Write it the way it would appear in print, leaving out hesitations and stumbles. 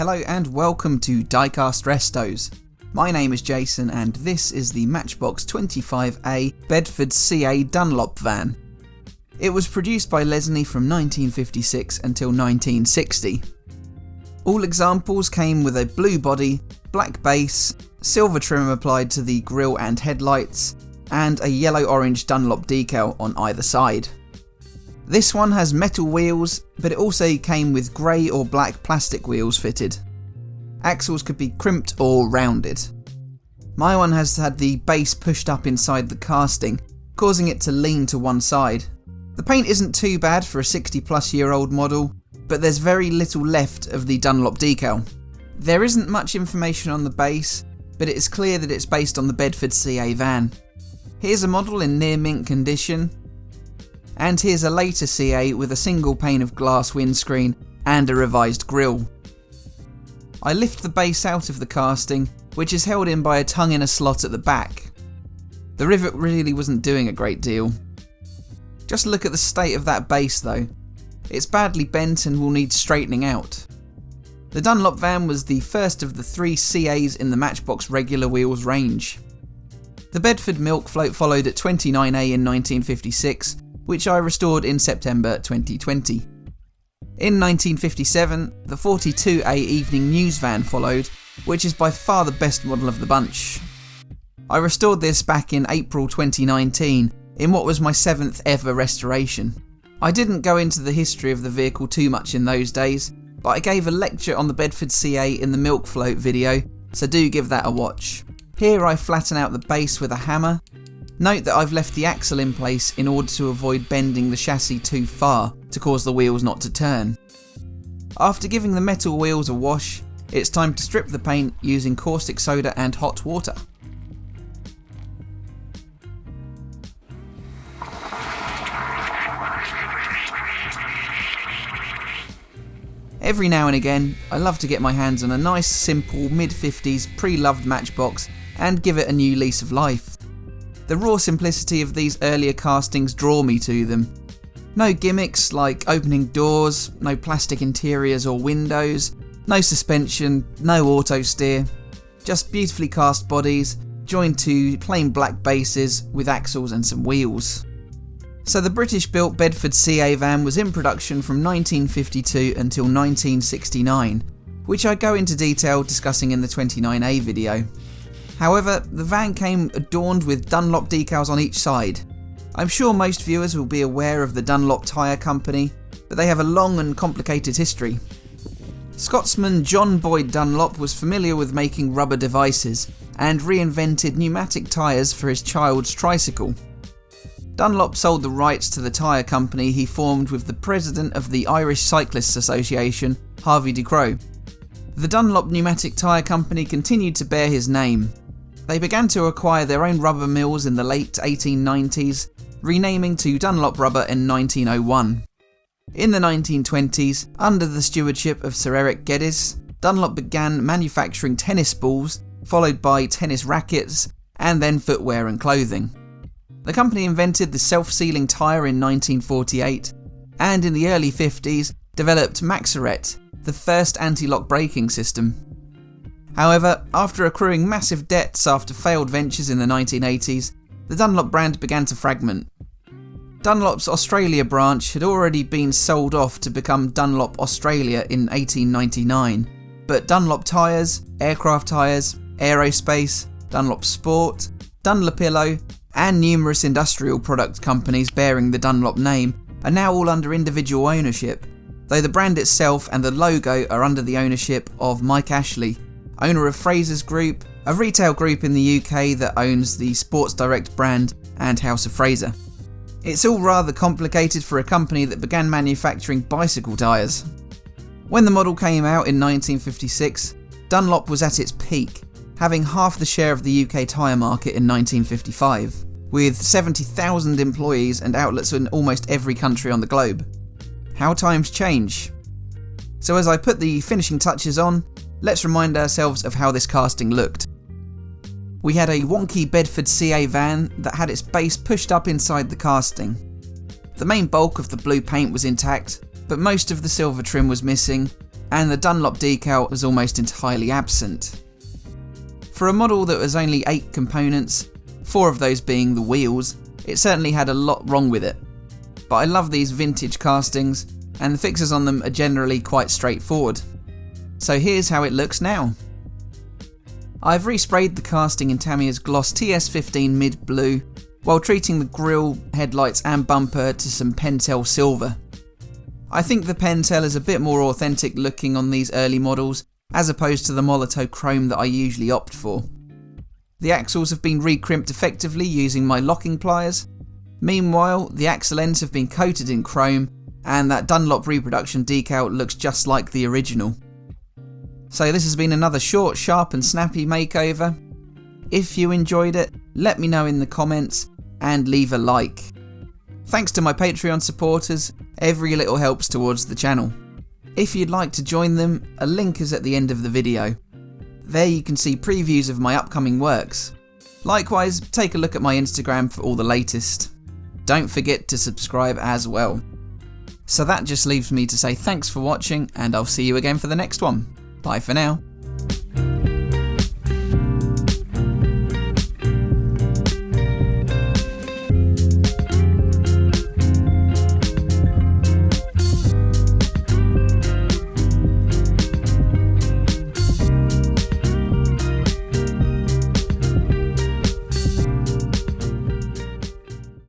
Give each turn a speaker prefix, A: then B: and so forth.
A: Hello and welcome to Diecast Restos. My name is Jason and this is the Matchbox 25A Bedford CA Dunlop van. It was produced by Lesney from 1956 until 1960. All examples came with a blue body, black base, silver trim applied to the grille and headlights, and a yellow-orange Dunlop decal on either side. This one has metal wheels, but it also came with grey or black plastic wheels fitted. Axles could be crimped or rounded. My one has had the base pushed up inside the casting, causing it to lean to one side. The paint isn't too bad for a 60-plus-year-old model, but there's very little left of the Dunlop decal. There isn't much information on the base, but it is clear that it's based on the Bedford CA van. Here's a model in near mint condition, and here's a later CA with a single pane of glass windscreen and a revised grille. I lift the base out of the casting, which is held in by a tongue in a slot at the back. The rivet really wasn't doing a great deal. Just look at the state of that base though. It's badly bent and will need straightening out. The Dunlop van was the first of the 3 CAs in the Matchbox regular wheels range. The Bedford milk float followed at 29A in 1956, which I restored in September 2020. In 1957, the 42A evening news van followed, which is by far the best model of the bunch. I restored this back in April 2019, in what was my 7th ever restoration. I didn't go into the history of the vehicle too much in those days, but I gave a lecture on the Bedford CA in the milk float video, so do give that a watch. Here I flatten out the base with a hammer. Note that I've left the axle in place in order to avoid bending the chassis too far to cause the wheels not to turn. After giving the metal wheels a wash, it's time to strip the paint using caustic soda and hot water. Every now and again, I love to get my hands on a nice simple mid-50s pre-loved Matchbox and give it a new lease of life. The raw simplicity of these earlier castings draw me to them. No gimmicks like opening doors, no plastic interiors or windows, no suspension, no auto steer, just beautifully cast bodies joined to plain black bases with axles and some wheels. So the British-built Bedford CA van was in production from 1952 until 1969, which I go into detail discussing in the 29A video. However, the van came adorned with Dunlop decals on each side. I'm sure most viewers will be aware of the Dunlop tyre company, but they have a long and complicated history. Scotsman John Boyd Dunlop was familiar with making rubber devices and reinvented pneumatic tyres for his child's tricycle. Dunlop sold the rights to the tyre company he formed with the president of the Irish Cyclists Association, Harvey de Croo. The Dunlop pneumatic tyre company continued to bear his name. They began to acquire their own rubber mills in the late 1890s, renaming to Dunlop Rubber in 1901. In the 1920s, under the stewardship of Sir Eric Geddes, Dunlop began manufacturing tennis balls, followed by tennis rackets, and then footwear and clothing. The company invented the self-sealing tyre in 1948, and in the early 50s developed Maxaret, the first anti-lock braking system. However, after accruing massive debts after failed ventures in the 1980s, the Dunlop brand began to fragment. Dunlop's Australia branch had already been sold off to become Dunlop Australia in 1899, but Dunlop tyres, aircraft tyres, aerospace, Dunlop Sport, Dunlopillo, and numerous industrial product companies bearing the Dunlop name are now all under individual ownership, though the brand itself and the logo are under the ownership of Mike Ashley, owner of Fraser's Group, a retail group in the UK that owns the Sports Direct brand and House of Fraser. It's all rather complicated for a company that began manufacturing bicycle tyres. When the model came out in 1956, Dunlop was at its peak, having half the share of the UK tyre market in 1955, with 70,000 employees and outlets in almost every country on the globe. How times change. So as I put the finishing touches on, let's remind ourselves of how this casting looked. We had a wonky Bedford CA van that had its base pushed up inside the casting. The main bulk of the blue paint was intact, but most of the silver trim was missing, and the Dunlop decal was almost entirely absent. For a model that was only 8 components, 4 of those being the wheels, it certainly had a lot wrong with it. But I love these vintage castings, and the fixes on them are generally quite straightforward. So here's how it looks now. I've resprayed the casting in Tamiya's gloss TS15 mid blue, while treating the grille, headlights and bumper to some PENTEL silver. I think the PENTEL is a bit more authentic looking on these early models, as opposed to the MOLOTOW chrome that I usually opt for. The axles have been recrimped effectively using my locking pliers. Meanwhile, the axle ends have been coated in chrome, and that Dunlop reproduction decal looks just like the original. So this has been another short, sharp and snappy makeover. If you enjoyed it, let me know in the comments and leave a like. Thanks to my Patreon supporters, every little helps towards the channel. If you'd like to join them, a link is at the end of the video. There you can see previews of my upcoming works. Likewise, take a look at my Instagram for all the latest. Don't forget to subscribe as well. So that just leaves me to say thanks for watching, and I'll see you again for the next one. Bye for now.